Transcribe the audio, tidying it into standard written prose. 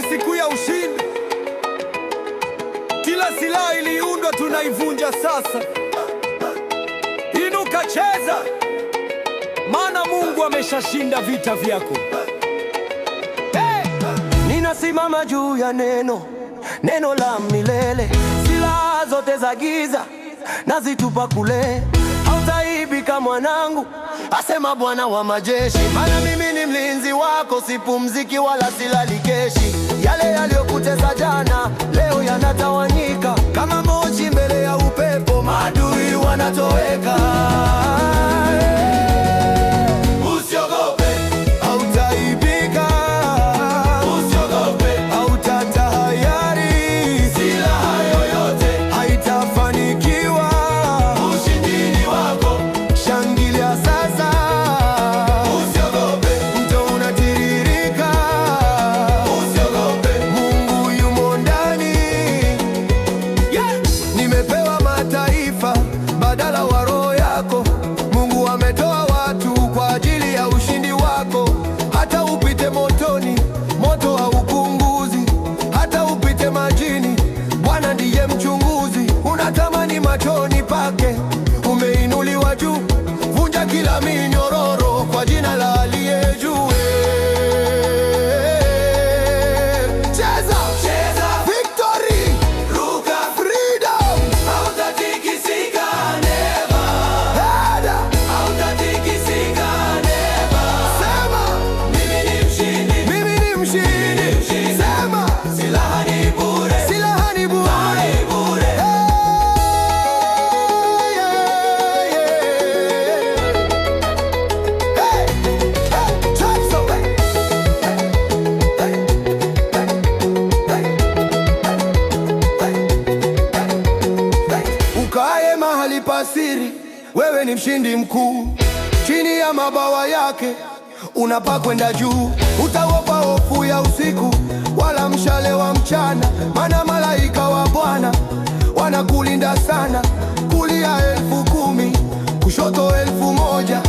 ni siku ya ushindi. Kila silaha iliundwa tunaivunja sasa. Inuka, cheza, maana Mungu ameshashinda vita vyako. Ninasimama juu ya neno la milele. Silaha zote za giza nazitupa kule. Hautaibika mwanangu, asema Bwana wa majeshi. Maana mimi ni mlinzi wako, sipumziki wala silali keshi. Yale yaliyokutesa jana, leo yanatawanyika kama moshi mbele ya upepo. Maadui wanatoweka. Machoni pake umeinuliwa juu, vunja kila minyororo kwa jina la aliye juu. Cheza, cheza, victory, ruka, freedom, hautatikisika never. Hada, hautatikisika never. Sema, mimi ni mshindi, mimi ni mshindi. Sema, silaha ni bure, silaha ni bure. Siri, wewe ni mshindi mkuu. Chini ya mabawa yake unapaa kwenda juu. Utaogopa hofu ya usiku wala mshale wa mchana, maana malaika wa Bwana wanakulinda sana. Kulia 10,000, kushoto 1,000,